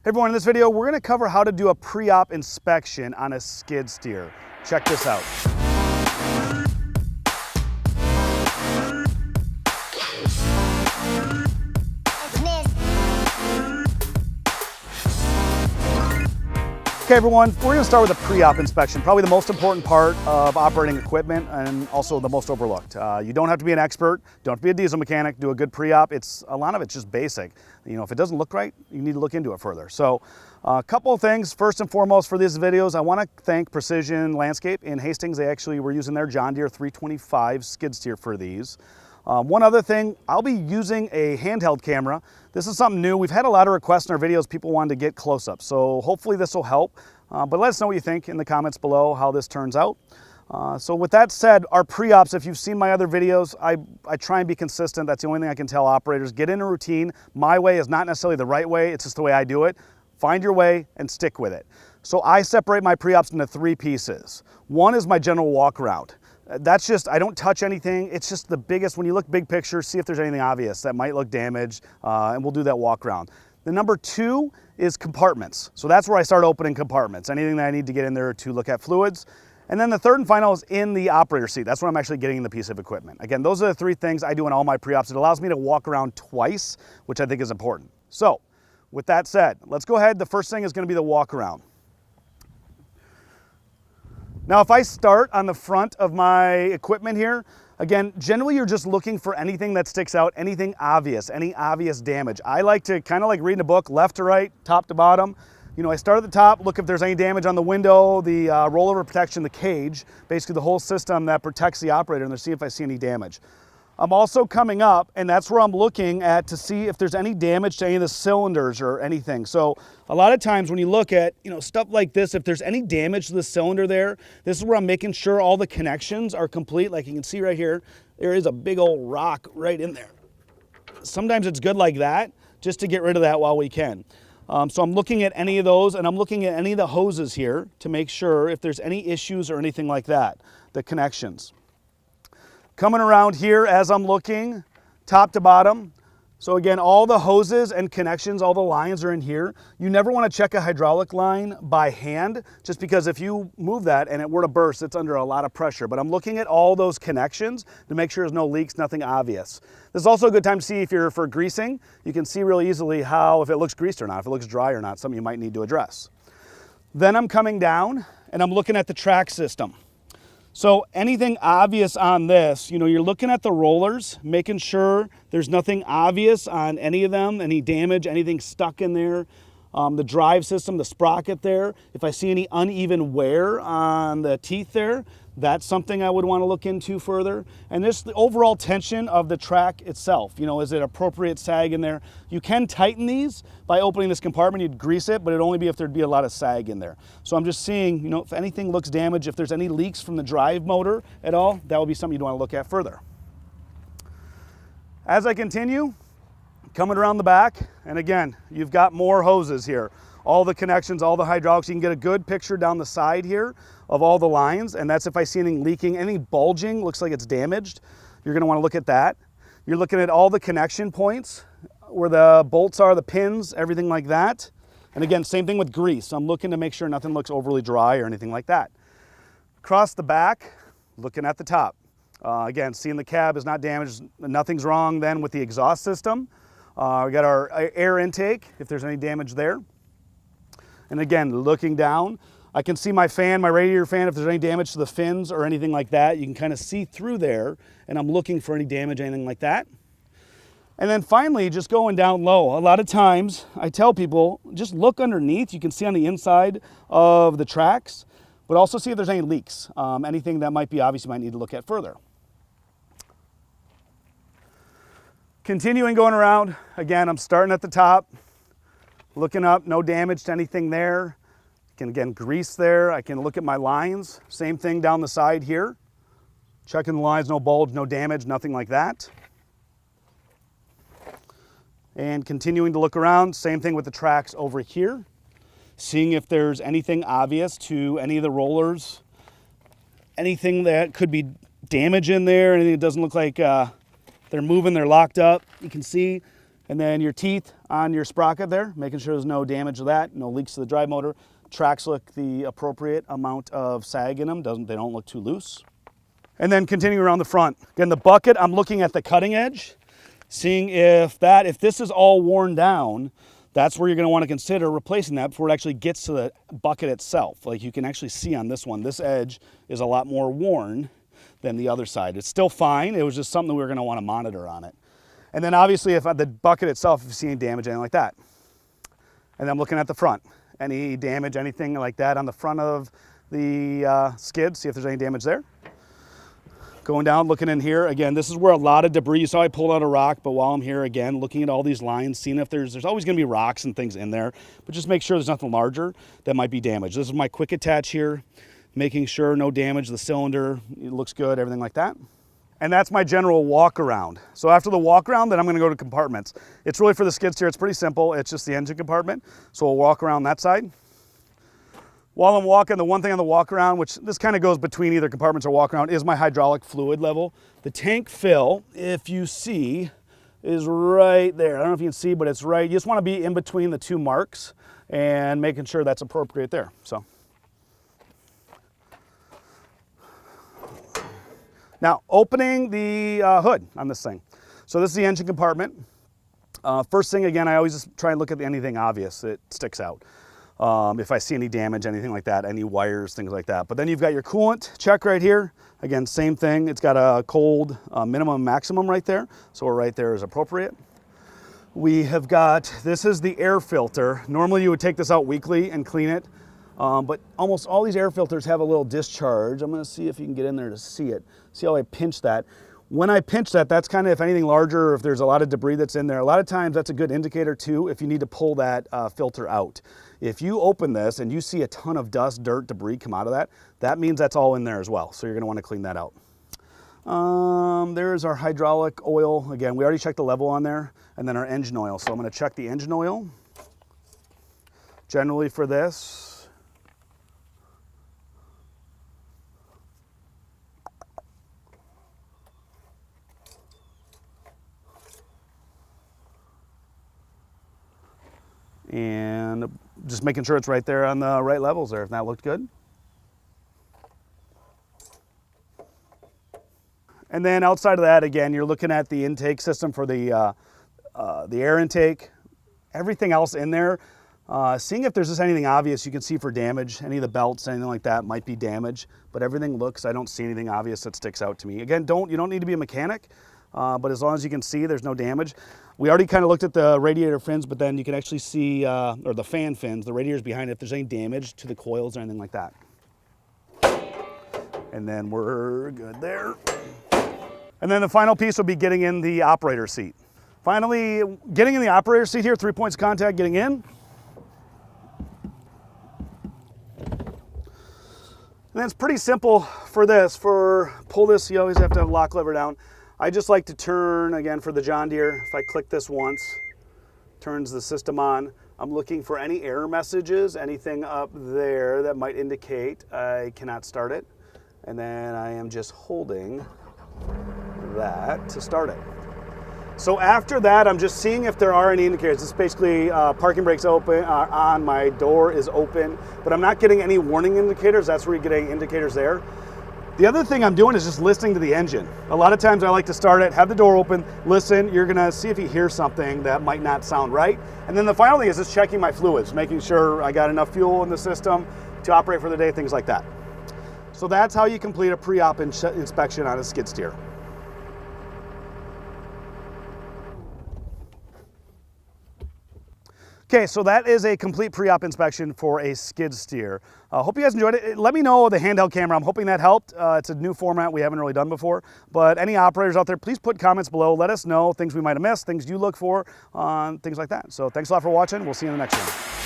Hey everyone, in this video, we're gonna cover how to do a pre-op inspection on a skid steer. Check this out. Okay everyone, we're gonna start with a pre-op inspection, probably the most important part of operating equipment and also the most overlooked. You don't have to be an expert, don't have to be a diesel mechanic, do a good pre-op. A lot of it's just basic. You know, if it doesn't look right, you need to look into it further. So a couple of things, first and foremost for these videos, I wanna thank Precision Landscape in Hastings. They actually were using their John Deere 325 skid steer for these. One other thing, I'll be using a handheld camera. This is something new. We've had a lot of requests in our videos, people wanted to get close-ups. So hopefully this will help. But let us know what you think in the comments below, how this turns out. So with that said, our pre-ops, if you've seen my other videos, I try and be consistent. That's the only thing I can tell operators. Get in a routine. My way is not necessarily the right way. It's just the way I do it. Find your way and stick with it. So I separate my pre-ops into three pieces. One is my general walk around. That's just, I don't touch anything. It's just the biggest, when you look big picture, see if there's anything obvious that might look damaged, and we'll do that walk around. The number two is compartments. So that's where I start opening compartments, anything that I need to get in there to look at fluids. And then the third and final is in the operator seat. That's where I'm actually getting the piece of equipment. Again, those are the three things I do in all my pre-ops. It allows me to walk around twice, which I think is important. So with that said, let's go ahead. The first thing is gonna be the walk around. Now, if I start on the front of my equipment here, again, generally you're just looking for anything that sticks out, anything obvious, any obvious damage. I like to kind of like reading a book, left to right, top to bottom. You know, I start at the top, look if there's any damage on the window, the rollover protection, the cage, basically the whole system that protects the operator, and to see if I see any damage. I'm also coming up, and that's where I'm looking at to see if there's any damage to any of the cylinders or anything. So a lot of times when you look at, you know, stuff like this, if there's any damage to the cylinder there, this is where I'm making sure all the connections are complete. Like you can see right here, there is a big old rock right in there. Sometimes it's good like that, just to get rid of that while we can. So I'm looking at any of those, and I'm looking at any of the hoses here to make sure if there's any issues or anything like that, the connections. Coming around here as I'm looking, top to bottom. So again, all the hoses and connections, all the lines are in here. You never want to check a hydraulic line by hand, just because if you move that and it were to burst, it's under a lot of pressure. But I'm looking at all those connections to make sure there's no leaks, nothing obvious. This is also a good time to see if you're for greasing. You can see really easily how, if it looks greased or not, if it looks dry or not, something you might need to address. Then I'm coming down and I'm looking at the track system. So anything obvious on this, you know, you're looking at the rollers, making sure there's nothing obvious on any of them, any damage, anything stuck in there. The drive system, the sprocket there, if I see any uneven wear on the teeth there, that's something I would want to look into further. And this, the overall tension of the track itself, you know, is it appropriate sag in there? You can tighten these by opening this compartment, you'd grease it, but it'd only be if there'd be a lot of sag in there. So I'm just seeing, you know, if anything looks damaged, if there's any leaks from the drive motor at all, that would be something you'd want to look at further. As I continue, coming around the back, and again, you've got more hoses here. All the connections, all the hydraulics. You can get a good picture down the side here of all the lines, and that's if I see anything leaking, anything bulging, looks like it's damaged. You're gonna wanna look at that. You're looking at all the connection points, where the bolts are, the pins, everything like that. And again, same thing with grease. I'm looking to make sure nothing looks overly dry or anything like that. Across the back, looking at the top. Again, seeing the cab is not damaged, nothing's wrong then with the exhaust system. We got our air intake, if there's any damage there. And again, looking down, I can see my fan, my radiator fan, if there's any damage to the fins or anything like that. You can kind of see through there, and I'm looking for any damage, anything like that. And then finally, just going down low. A lot of times, I tell people, just look underneath. You can see on the inside of the tracks, but also see if there's any leaks. Anything that might be obvious you might need to look at further. Continuing going around, again, I'm starting at the top, looking up, no damage to anything there. I can again grease there. I can look at my lines. Same thing down the side here. Checking the lines, no bulge, no damage, nothing like that. And continuing to look around, same thing with the tracks over here. Seeing if there's anything obvious to any of the rollers, anything that could be damage in there, anything that doesn't look like they're moving, they're locked up. You can see And then your teeth on your sprocket there, making sure there's no damage to that, no leaks to the drive motor. Tracks look the appropriate amount of sag in them, they don't look too loose. And then continuing around the front. Again, the bucket, I'm looking at the cutting edge, seeing if this is all worn down, that's where you're going to want to consider replacing that before it actually gets to the bucket itself. Like you can actually see on this one, this edge is a lot more worn than the other side. It's still fine, it was just something we were going to want to monitor on it. And then obviously if the bucket itself, if you see any damage, anything like that. And then I'm looking at the front. Any damage, anything like that on the front of the skid, see if there's any damage there. Going down, looking in here, again, this is where a lot of debris, you saw I pulled out a rock, but while I'm here, again, looking at all these lines, seeing if there's always gonna be rocks and things in there, but just make sure there's nothing larger that might be damaged. This is my quick attach here, making sure no damage, the cylinder, it looks good, everything like that. And that's my general walk around. So after the walk around, then I'm gonna go to compartments. It's really for the skid steer, it's pretty simple. It's just the engine compartment. So we'll walk around that side. While I'm walking, the one thing on the walk around, which this kind of goes between either compartments or walk around, is my hydraulic fluid level. The tank fill, if you see, is right there. I don't know if you can see, but it's right. You just wanna be in between the two marks and making sure that's appropriate there, so. Now, opening the hood on this thing. So this is the engine compartment. First thing, again, I always just try and look at anything obvious that sticks out. If I see any damage, anything like that, any wires, things like that. But then you've got your coolant check right here. Again, same thing. It's got a cold minimum, maximum right there. So right there is appropriate. We have got, this is the air filter. Normally you would take this out weekly and clean it. But almost all these air filters have a little discharge. I'm gonna see if you can get in there to see it. See how I pinch that? When I pinch that, that's kind of, if anything larger, or if there's a lot of debris that's in there, a lot of times that's a good indicator too, if you need to pull that filter out. If you open this and you see a ton of dust, dirt, debris come out of that, that means that's all in there as well. So you're gonna wanna clean that out. There's our hydraulic oil. Again, we already checked the level on there, and then our engine oil. So I'm gonna check the engine oil. Generally for this, and just making sure it's right there on the right levels there, if that looked good. And then outside of that, again, you're looking at the intake system for the air intake, everything else in there. Seeing if there's just anything obvious you can see for damage, any of the belts, anything like that might be damaged, but everything looks, I don't see anything obvious that sticks out to me. Again, you don't need to be a mechanic, but as long as you can see there's no damage. We already kind of looked at the radiator fins, but then you can actually see, or the fan fins, the radiators behind it, if there's any damage to the coils or anything like that. And then we're good there. And then the final piece will be getting in the operator seat. Finally, getting in the operator seat here, 3 points of contact, getting in. And then it's pretty simple for this. Pull this, you always have to have lock lever down. I just like to turn, again, for the John Deere, if I click this once, turns the system on. I'm looking for any error messages, anything up there that might indicate I cannot start it. And then I am just holding that to start it. So after that, I'm just seeing if there are any indicators. It's basically parking brakes open, on, my door is open, but I'm not getting any warning indicators. That's where you're getting indicators there. The other thing I'm doing is just listening to the engine. A lot of times I like to start it, have the door open, listen. You're gonna see if you hear something that might not sound right. And then the final thing is just checking my fluids, making sure I got enough fuel in the system to operate for the day, things like that. So that's how you complete a pre-op inspection on a skid steer. Okay, so that is a complete pre-op inspection for a skid steer. Hope you guys enjoyed it. Let me know the handheld camera. I'm hoping that helped. It's a new format we haven't really done before. But any operators out there, please put comments below. Let us know things we might have missed, things you look for, things like that. So thanks a lot for watching. We'll see you in the next one.